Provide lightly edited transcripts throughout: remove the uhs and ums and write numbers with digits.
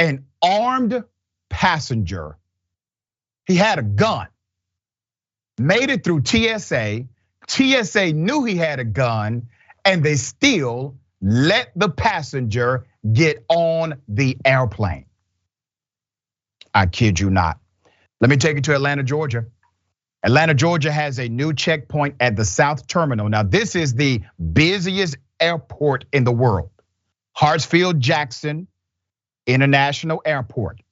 an armed passenger, he had a gun, made it through TSA. TSA knew he had a gun, and they still let the passenger get on the airplane. I kid you not. Let me take you to Atlanta, Georgia. Atlanta, Georgia has a new checkpoint at the South Terminal. Now, this is the busiest airport in the world. Hartsfield-Jackson International Airport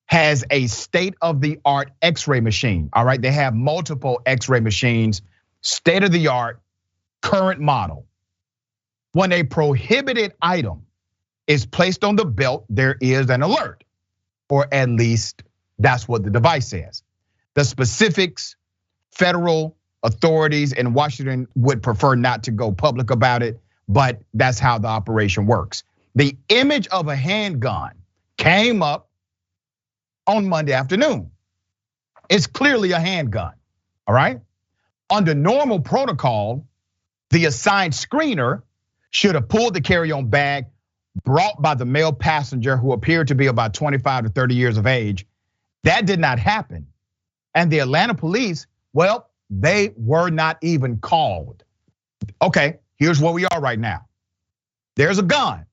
has a state-of-the-art X-ray machine. All right, they have multiple X-ray machines, state-of-the-art, current model. When a prohibited item is placed on the belt, there is an alert, or at least that's what the device says. The specifics, federal authorities in Washington would prefer not to go public about it, but that's how the operation works. The image of a handgun came up on Monday afternoon. It's clearly a handgun, all right? Under normal protocol, the assigned screener should have pulled the carry-on bag brought by the male passenger who appeared to be about 25 to 30 years of age. That did not happen. And the Atlanta police, well, they were not even called. Okay, here's where we are right now. There's a gun.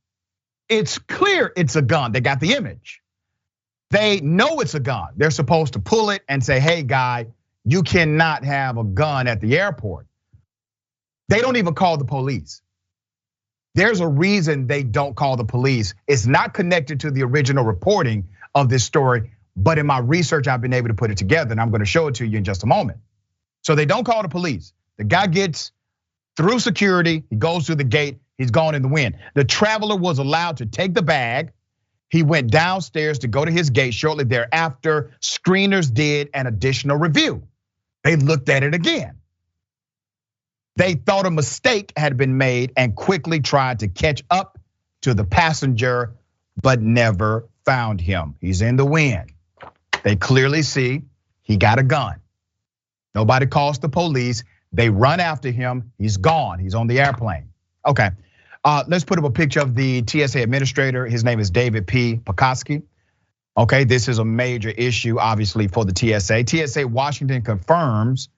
It's clear it's a gun. They got the image. They know it's a gun. They're supposed to pull it and say, hey, guy, you cannot have a gun at the airport. They don't even call the police. There's a reason they don't call the police. It's not connected to the original reporting of this story, but in my research, I've been able to put it together, and I'm gonna show it to you in just a moment. So they don't call the police. The guy gets through security, he goes through the gate, he's gone in the wind. The traveler was allowed to take the bag. He went downstairs to go to his gate shortly thereafter. Screeners did an additional review. They looked at it again. They thought a mistake had been made and quickly tried to catch up to the passenger, but never found him. He's in the wind. They clearly see he got a gun. Nobody calls the police. They run after him. He's gone. He's on the airplane. Okay, let's put up a picture of the TSA administrator. His name is David P. Pekoski. Okay, this is a major issue, obviously, for the TSA. TSA Washington confirms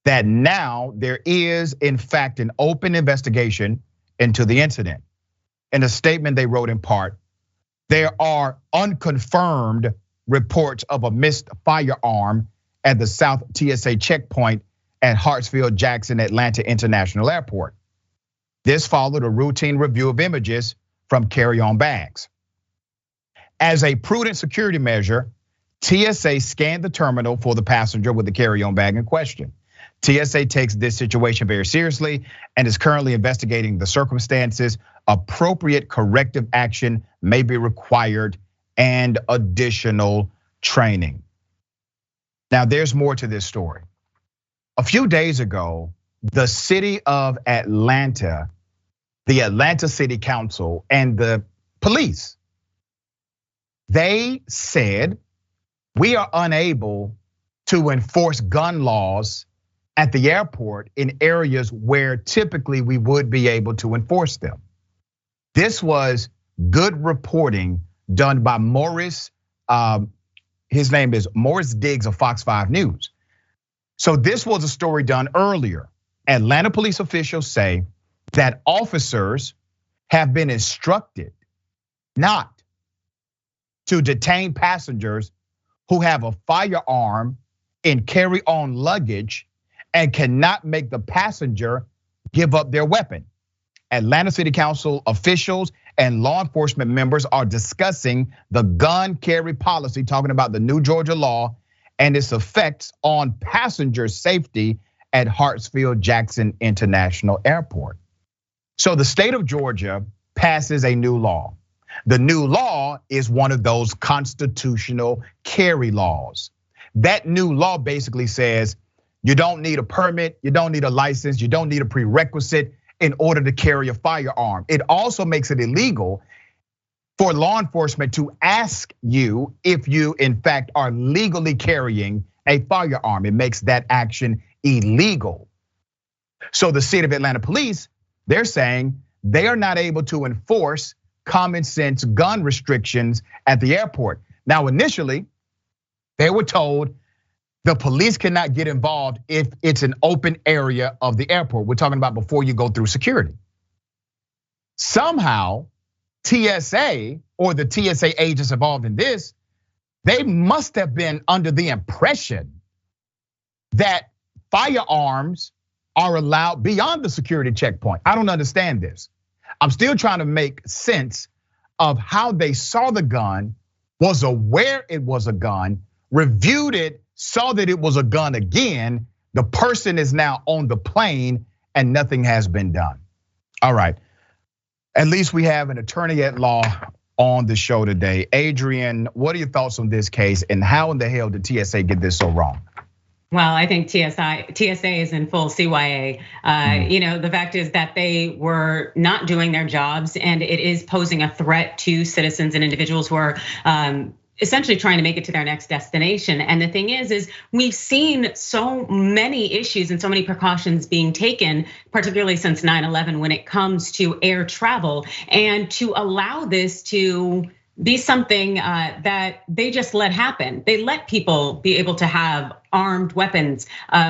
that now there is, in fact, an open investigation into the incident. In a statement they wrote in part, there are unconfirmed reports of a missed firearm at the South TSA checkpoint at Hartsfield-Jackson Atlanta International Airport. This followed a routine review of images from carry-on bags. As a prudent security measure, TSA scanned the terminal for the passenger with the carry-on bag in question. TSA takes this situation very seriously and is currently investigating the circumstances. Appropriate corrective action may be required and additional training. Now, there's more to this story. A few days ago, the city of Atlanta, the Atlanta City Council, and the police, they said, we are unable to enforce gun laws at the airport in areas where typically we would be able to enforce them. This was good reporting done by Morris. His name is Morris Diggs of Fox 5 News. So this was a story done earlier. Atlanta police officials say that officers have been instructed not to detain passengers who have a firearm in carry-on luggage and cannot make the passenger give up their weapon. Atlanta City Council officials and law enforcement members are discussing the gun carry policy, talking about the new Georgia law and its effects on passenger safety at Hartsfield-Jackson International Airport. So the state of Georgia passes a new law. The new law is one of those constitutional carry laws. That new law basically says you don't need a permit, you don't need a license, you don't need a prerequisite in order to carry a firearm. It also makes it illegal for law enforcement to ask you if you in fact are legally carrying a firearm. It makes that action illegal. So the city of Atlanta police, they're saying they are not able to enforce common sense gun restrictions at the airport. Now, initially, they were told the police cannot get involved if it's an open area of the airport. We're talking about before you go through security. Somehow, TSA or the TSA agents involved in this, they must have been under the impression that firearms are allowed beyond the security checkpoint. I don't understand this. I'm still trying to make sense of how they saw the gun, was aware it was a gun, reviewed it, saw that it was a gun again. The person is now on the plane and nothing has been done. All right, at least we have an attorney at law on the show today. Adrienne, what are your thoughts on this case and how in the hell did TSA get this so wrong? Well, I think TSA is in full CYA. The fact is that they were not doing their jobs, and it is posing a threat to citizens and individuals who are essentially trying to make it to their next destination. And the thing is we've seen so many issues and so many precautions being taken, particularly since 9/11, when it comes to air travel, and to allow this to be something that they just let happen. They let people be able to have armed weapons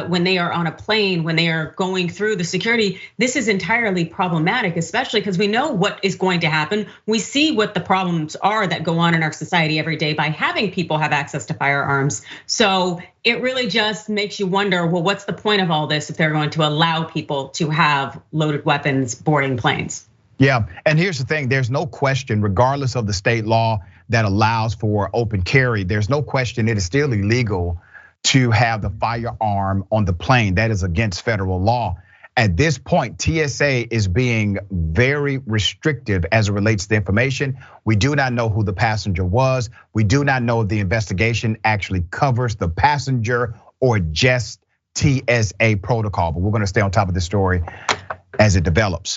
when they are on a plane, when they are going through the security. This is entirely problematic, especially because we know what is going to happen. We see what the problems are that go on in our society every day by having people have access to firearms. So it really just makes you wonder, well, what's the point of all this if they're going to allow people to have loaded weapons boarding planes? Yeah, and here's the thing, there's no question, regardless of the state law that allows for open carry, there's no question it is still illegal to have the firearm on the plane. That is against federal law. At this point, TSA is being very restrictive as it relates to information. We do not know who the passenger was. We do not know if the investigation actually covers the passenger or just TSA protocol, but we're gonna stay on top of this story as it develops.